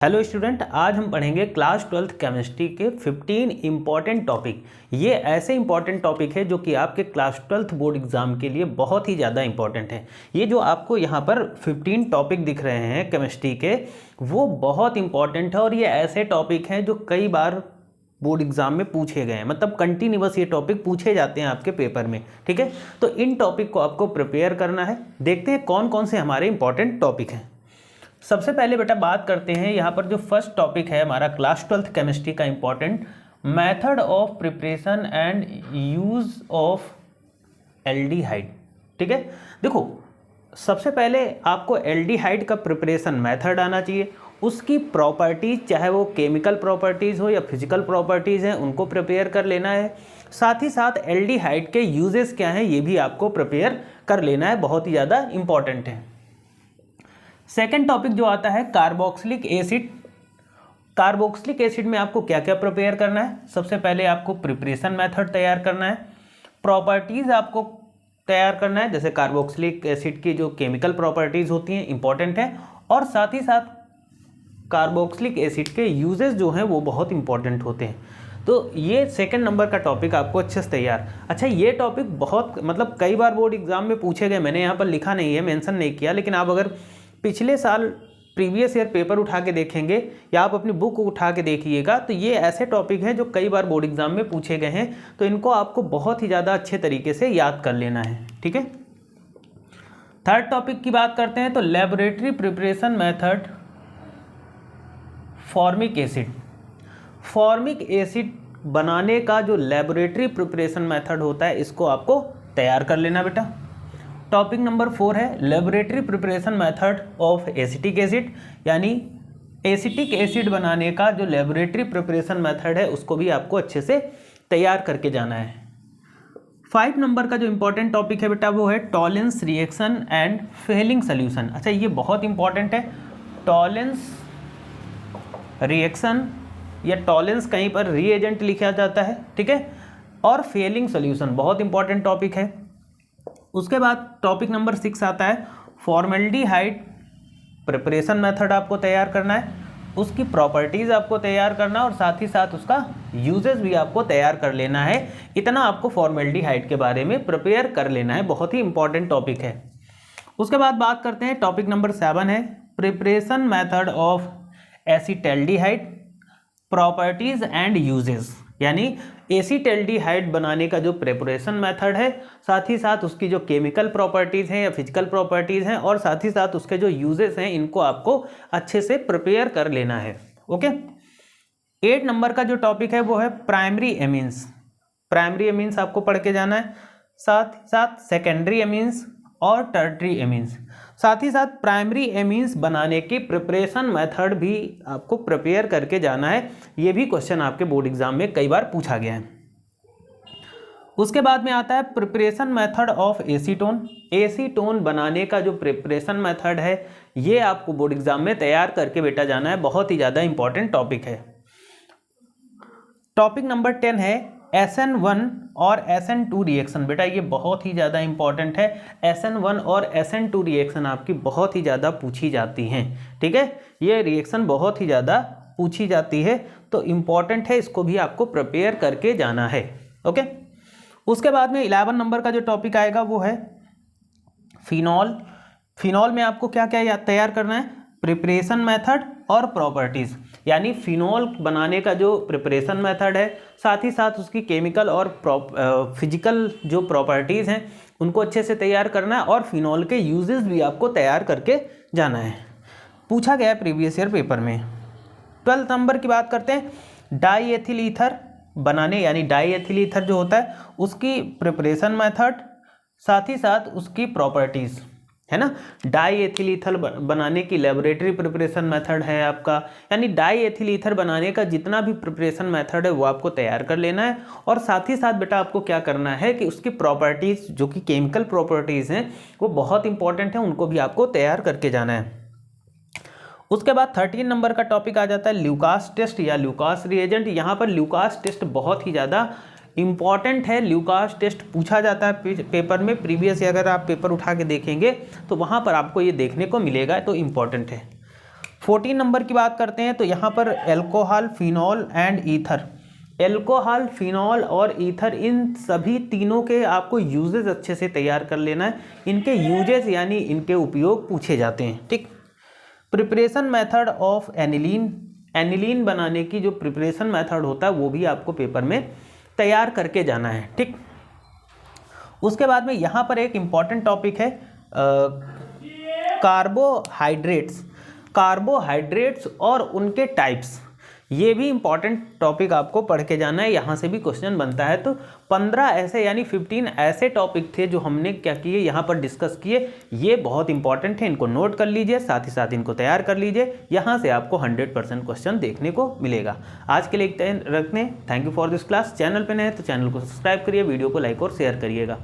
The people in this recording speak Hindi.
हेलो स्टूडेंट, आज हम पढ़ेंगे क्लास 12th केमिस्ट्री के 15 इम्पॉर्टेंट टॉपिक। ये ऐसे इम्पॉर्टेंट टॉपिक है जो कि आपके क्लास 12th बोर्ड एग्जाम के लिए बहुत ही ज़्यादा इम्पॉर्टेंट है। ये जो आपको यहाँ पर 15 टॉपिक दिख रहे हैं केमिस्ट्री के, वो बहुत इम्पॉर्टेंट है और ये ऐसे टॉपिक हैं जो कई बार बोर्ड एग्जाम में पूछे गए हैं, मतलब कंटिन्यूअस ये टॉपिक पूछे जाते हैं आपके पेपर में। ठीक है, तो इन टॉपिक को आपको प्रिपेयर करना है। देखते हैं कौन कौन से हमारे इंपॉर्टेंट टॉपिक हैं। सबसे पहले बेटा बात करते हैं यहाँ पर जो फर्स्ट टॉपिक है हमारा क्लास 12th केमिस्ट्री का important, method of preparation and use of aldehyde. ठीक है, देखो सबसे पहले आपको एल्डिहाइड का प्रिपरेशन मेथड आना चाहिए, उसकी प्रॉपर्टीज चाहे वो केमिकल प्रॉपर्टीज़ हो या फिजिकल प्रॉपर्टीज़ हैं उनको प्रिपेयर कर लेना है। साथ ही साथ एल्डिहाइड के यूजेस क्या हैं ये भी आपको प्रिपेयर कर लेना है, बहुत ही ज़्यादा इंपॉर्टेंट है। सेकेंड टॉपिक जो आता है कार्बोक्सिलिक एसिड। कार्बोक्सिलिक एसिड में आपको क्या क्या प्रिपेयर करना है? सबसे पहले आपको प्रिपरेशन मेथड तैयार करना है, प्रॉपर्टीज़ आपको तैयार करना है, जैसे कार्बोक्सिलिक एसिड की जो केमिकल प्रॉपर्टीज़ होती हैं इंपॉर्टेंट है, और साथ ही साथ कार्बोक्सिलिक एसिड के यूजेस जो हैं वो बहुत इंपॉर्टेंट होते हैं। तो ये सेकंड नंबर का टॉपिक आपको अच्छे से तैयार। अच्छा, ये टॉपिक बहुत मतलब कई बार बोर्ड एग्जाम में पूछे गए, मैंने यहाँ पर लिखा नहीं है, मेंशन नहीं किया, लेकिन आप अगर पिछले साल प्रीवियस ईयर पेपर उठा के देखेंगे या आप अपनी बुक उठा के देखिएगा तो ये ऐसे टॉपिक हैं जो कई बार बोर्ड एग्जाम में पूछे गए हैं, तो इनको आपको बहुत ही ज़्यादा अच्छे तरीके से याद कर लेना है। ठीक है, थर्ड टॉपिक की बात करते हैं तो laboratory preparation method formic acid. Formic acid बनाने का जो लेबोरेटरी प्रिपरेशन मेथड होता है इसको आपको तैयार कर लेना बेटा। टॉपिक नंबर 4 है laboratory preparation method of acetic acid, यानी एसिटिक एसिड बनाने का जो लेबोरेटरी प्रिपरेशन मेथड है उसको भी आपको अच्छे से तैयार करके जाना है। 5 नंबर का जो इंपॉर्टेंट टॉपिक है बेटा वो है Tollens reaction and Fehling solution. अच्छा, ये बहुत इंपॉर्टेंट है। टॉलेंस रिएक्शन या टॉलेंस कहीं पर रीएजेंट लिखा जाता है, ठीक है, और फेलिंग सोल्यूशन बहुत इंपॉर्टेंट टॉपिक है। उसके बाद टॉपिक नंबर 6 आता है फॉर्मेल्डिहाइड प्रिपरेशन मेथड आपको तैयार करना है, उसकी प्रॉपर्टीज़ आपको तैयार करना और साथ ही साथ उसका यूजेस भी आपको तैयार कर लेना है। इतना आपको फॉर्मेल्डिहाइड के बारे में प्रिपेयर कर लेना है, बहुत ही इंपॉर्टेंट टॉपिक है। उसके बाद बात करते हैं टॉपिक नंबर 7 है preparation method of acetaldehyde properties and uses, यानी एसिटैल्डिहाइड बनाने का जो प्रिपरेशन मेथड है, साथ ही साथ उसकी जो केमिकल प्रॉपर्टीज़ हैं या फिजिकल प्रॉपर्टीज़ हैं, और साथ ही साथ उसके जो यूजेस हैं इनको आपको अच्छे से प्रिपेयर कर लेना है। ओके, 8 नंबर का जो टॉपिक है वो है प्राइमरी एमीन्स। प्राइमरी एमीन्स आपको पढ़ के जाना है, साथ ही साथ सेकेंडरी एमीन्स और टर्टरी एमीन्स। साथ ही साथ प्राइमरी एमीन्स बनाने की प्रिपरेशन मेथड भी आपको प्रिपेयर करके जाना है। ये भी क्वेश्चन आपके बोर्ड एग्जाम में कई बार पूछा गया है। उसके बाद में आता है preparation method of acetone. Acetone बनाने का जो प्रिपरेशन मेथड है ये आपको बोर्ड एग्जाम में तैयार करके बेटा जाना है, बहुत ही ज़्यादा इंपॉर्टेंट टॉपिक है। टॉपिक नंबर 10 है SN1 और SN2 रिएक्शन। बेटा ये बहुत ही ज़्यादा इंपॉर्टेंट है। SN1 और SN2 रिएक्शन आपकी बहुत ही ज़्यादा पूछी जाती हैं। ठीक है, ये रिएक्शन बहुत ही ज़्यादा पूछी जाती है, तो इम्पॉर्टेंट है, इसको भी आपको प्रिपेयर करके जाना है। ओके, उसके बाद में 11 नंबर का जो टॉपिक आएगा वो है फिनॉल। फिनॉल में आपको क्या क्या तैयार करना है? प्रिपरेशन मेथड और प्रॉपर्टीज़, यानी फिनॉल बनाने का जो प्रिपरेशन मेथड है, साथ ही साथ उसकी केमिकल और फिजिकल जो प्रॉपर्टीज़ हैं उनको अच्छे से तैयार करना है, और फिनॉल के यूजेस भी आपको तैयार करके जाना है। पूछा गया है प्रीवियस ईयर पेपर में। 12 नंबर की बात करते हैं डाई एथिल ईथर बनाने, यानी डाई एथिल ईथर जो होता है उसकी प्रिपरेशन मेथड, साथ ही साथ उसकी प्रॉपर्टीज़, है ना। डाई एथिल ईथर बनाने की लेबोरेटरी प्रिपरेशन मेथड है आपका, यानी डाई एथिल ईथर बनाने का जितना भी प्रिपरेशन मेथड है वो आपको तैयार कर लेना है, और साथ ही साथ बेटा आपको क्या करना है कि उसकी प्रॉपर्टीज़ जो कि केमिकल प्रॉपर्टीज़ हैं वो बहुत इंपॉर्टेंट है, उनको भी आपको तैयार करके जाना है। उसके बाद 13 नंबर का टॉपिक आ जाता है ल्यूकास टेस्ट या ल्यूकास रिएजेंट। यहाँ पर ल्यूकास टेस्ट बहुत ही ज़्यादा इंपॉर्टेंट है। ल्यूकास टेस्ट पूछा जाता है पेपर में, प्रीवियस अगर आप पेपर उठा के देखेंगे तो वहाँ पर आपको ये देखने को मिलेगा, तो इम्पॉर्टेंट है। 14 नंबर की बात करते हैं तो यहाँ पर alcohol, phenol and ether. Alcohol, phenol और ईथर, इन सभी तीनों के आपको यूजेस अच्छे से तैयार कर लेना है। इनके यूजेस यानी इनके उपयोग पूछे जाते हैं, ठीक। Preparation method of aniline, aniline बनाने की जो प्रिपरेशन मेथड होता है वो भी आपको पेपर में तैयार करके जाना है, ठीक। उसके बाद में यहाँ पर एक इम्पॉर्टेंट टॉपिक है कार्बोहाइड्रेट्स। कार्बोहाइड्रेट्स और उनके टाइप्स, ये भी इंपॉर्टेंट टॉपिक आपको पढ़ के जाना है, यहाँ से भी क्वेश्चन बनता है। तो 15 ऐसे यानी 15 ऐसे टॉपिक थे जो हमने क्या किए, यहाँ पर डिस्कस किए। ये बहुत इंपॉर्टेंट है, इनको नोट कर लीजिए, साथ ही साथ इनको तैयार कर लीजिए। यहाँ से आपको 100% क्वेश्चन देखने को मिलेगा। आज के लिए रखते हैं, thank you for this class. Channel पर नए हैं तो चैनल को सब्सक्राइब करिए, वीडियो को लाइक और शेयर करिएगा।